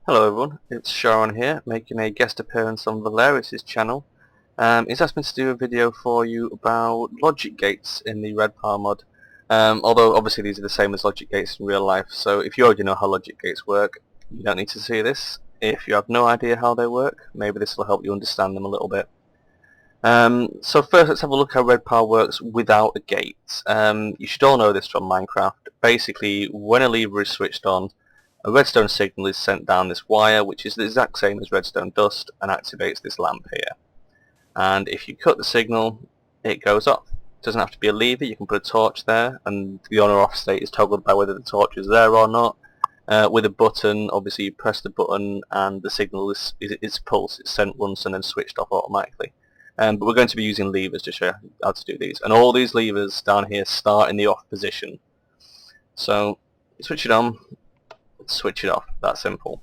Hello everyone, it's Charon here, making a guest appearance on Velerious' channel. He's asked me to do a video for you about logic gates in the Red Power mod. Although obviously these are the same as logic gates in real life, so if you already know how logic gates work, you don't need to see this. If you have no idea how they work, maybe this will help you understand them a little bit. So first let's have a look how Red Power works without a gate. You should all know this from Minecraft. Basically, when a lever is switched on, a redstone signal is sent down this wire, which is the exact same as redstone dust, and activates this lamp here. And if you cut the signal, it goes off. It doesn't have to be a lever, you can put a torch there, and the on or off state is toggled by whether the torch is there or not. With a button, obviously you press the button and the signal is pulsed, it's sent once and then switched off automatically. But we're going to be using levers to show you how to do these. And all these levers down here start in the off position. So, switch it on, switch it off, that simple.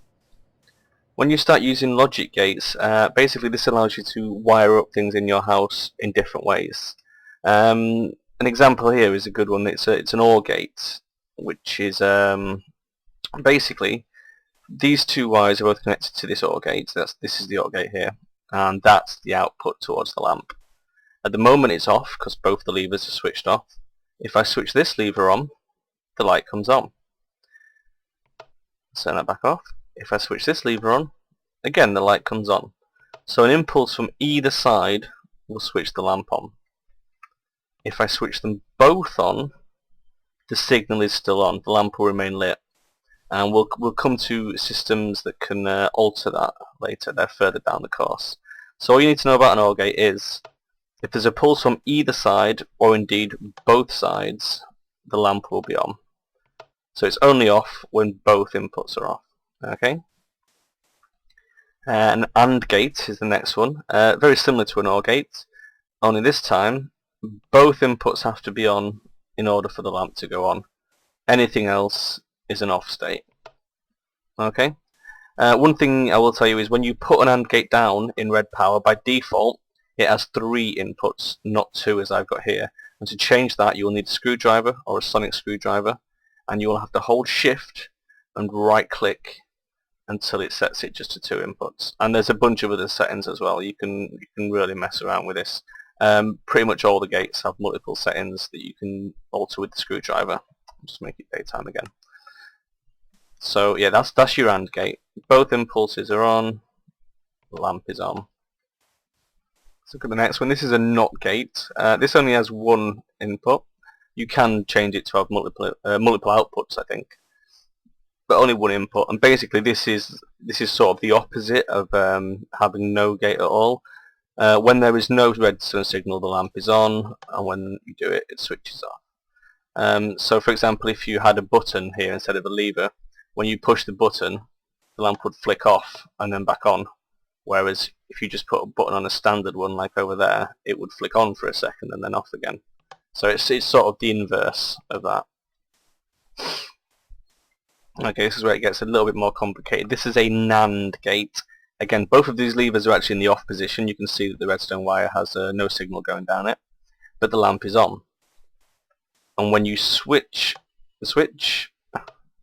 When you start using logic gates, basically this allows you to wire up things in your house in different ways. An example here is a good one. It's an OR gate, which is basically these two wires are both connected to this OR gate. This is the OR gate here, and that's the output towards the lamp. At the moment it's off because both the levers are switched off. If I switch this lever on, the light comes on. Turn that back off. If I switch this lever on, again the light comes on. So an impulse from either side will switch the lamp on. If I switch them both on, the signal is still on. The lamp will remain lit. And we'll come to systems that can alter that later. They're further down the course. So all you need to know about an OR gate is if there's a pulse from either side, or indeed both sides, the lamp will be on. So it's only off when both inputs are off. Okay. An AND gate is the next one. Very similar to an OR gate, only this time both inputs have to be on in order for the lamp to go on. Anything else is an off state. Okay. One thing I will tell you is when you put an AND gate down in Red Power, by default it has 3 inputs, not 2 as I've got here. And to change that you will need a screwdriver or a sonic screwdriver, and you will have to hold shift and right click until it sets it just to 2 inputs. And there's a bunch of other settings as well. You can really mess around with this. Pretty much all the gates have multiple settings that you can alter with the screwdriver. I'll just make it daytime again. So yeah, that's your AND gate. Both impulses are on, the lamp is on. Let's look at the next one. This is a NOT gate. This only has 1 input. You can change it to have multiple outputs, I think, but only 1 input. And basically, this is sort of the opposite of having no gate at all. When there is no redstone signal, the lamp is on, and when you do it, it switches off. So, for example, if you had a button here instead of a lever, when you push the button, the lamp would flick off and then back on. Whereas if you just put a button on a standard one, like over there, it would flick on for a second and then off again. So it's sort of the inverse of that. Okay, this is where it gets a little bit more complicated. This is a NAND gate. Again, both of these levers are actually in the off position. You can see that the redstone wire has no signal going down it, but the lamp is on. And when you switch the switch,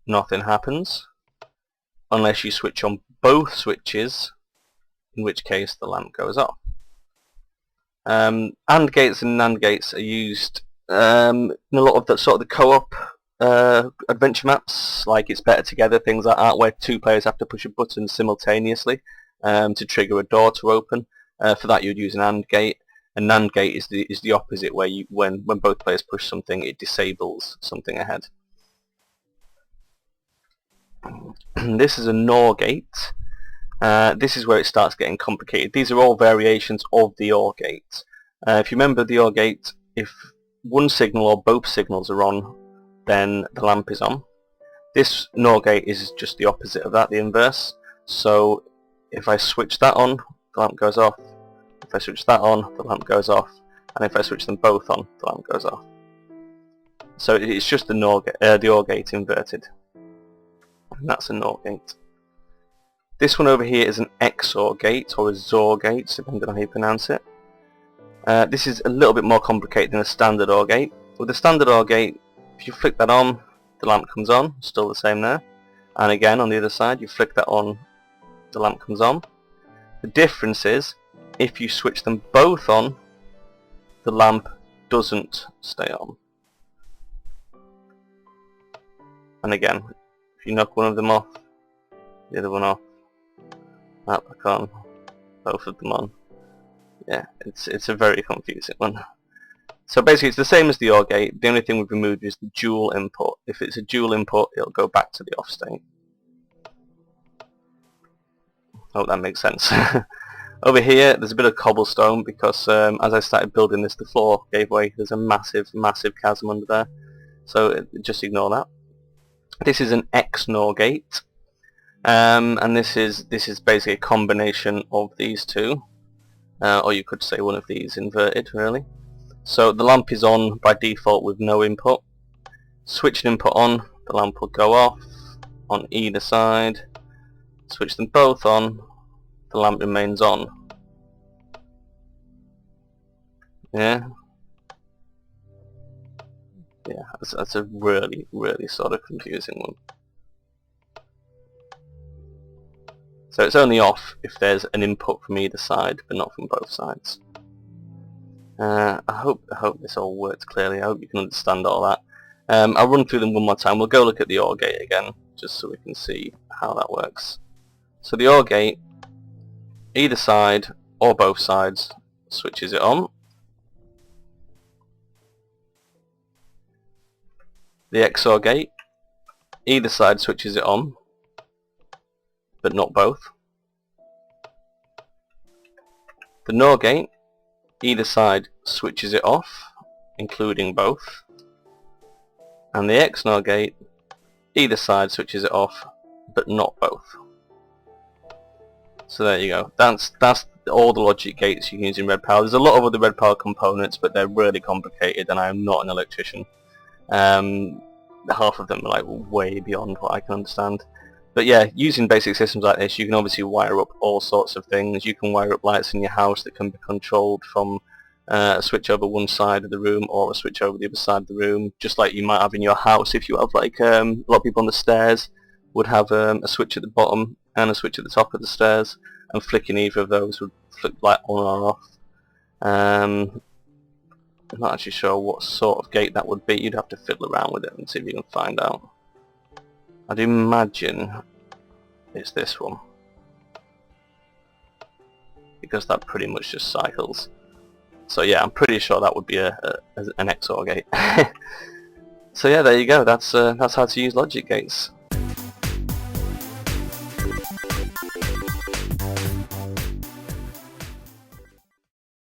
nothing happens, unless you switch on both switches, in which case the lamp goes off. AND gates and NAND gates are used in a lot of the co-op adventure maps, like It's Better Together, things like that, where 2 players have to push a button simultaneously to trigger a door to open. For that you'd use an AND gate. A NAND gate is the opposite, where when both players push something, it disables something ahead. This is a NOR gate. This is where it starts getting complicated. These are all variations of the OR gate. If you remember the OR gate, if one signal or both signals are on, then the lamp is on. This NOR gate is just the opposite of that, the inverse. So if I switch that on, the lamp goes off. If I switch that on, the lamp goes off. And if I switch them both on, the lamp goes off. So it's just the OR gate inverted. And that's a NOR gate. This one over here is an XOR gate, or a XOR gate, depending on how you pronounce it. This is a little bit more complicated than a standard OR gate. With a standard OR gate, if you flick that on, the lamp comes on, still the same there. And again, on the other side, you flick that on, the lamp comes on. The difference is, if you switch them both on, the lamp doesn't stay on. And again, if you knock one of them off, the other one off, that back on, both of them on. Yeah, it's a very confusing one. So basically it's the same as the OR gate, the only thing we've removed is the dual input. If it's a dual input, it'll go back to the off state. Hope that makes sense. Over here there's a bit of cobblestone because as I started building this, the floor gave way. There's a massive chasm under there, so just ignore that. This is an XNOR gate, and this is basically a combination of these two, or you could say one of these inverted really. So the lamp is on by default with no input. Switch an input on, the lamp will go off on either side. Switch them both on, the lamp remains on. Yeah, that's a really sort of confusing one. So it's only off if there's an input from either side, but not from both sides. I hope this all works clearly. I hope you can understand all that. I'll run through them one more time. We'll go look at the OR gate again, just so we can see how that works. So the OR gate, either side or both sides, switches it on. The XOR gate, either side switches it on, but not both. The NOR gate, either side switches it off, including both. And the XNOR gate, either side switches it off, but not both. So there you go. That's all the logic gates you can use in Red Power. There's a lot of other Red Power components, but they're really complicated, and I am not an electrician. Half of them are like way beyond what I can understand. But yeah, using basic systems like this, you can obviously wire up all sorts of things. You can wire up lights in your house that can be controlled from a switch over one side of the room or a switch over the other side of the room, just like you might have in your house. If you have like a lot of people on the stairs would have a switch at the bottom and a switch at the top of the stairs, and flicking either of those would flick light on or off. I'm not actually sure what sort of gate that would be. You'd have to fiddle around with it and see if you can find out. I'd imagine it's this one, because that pretty much just cycles. So yeah, I'm pretty sure that would be an XOR gate. So yeah, there you go. That's how to use logic gates.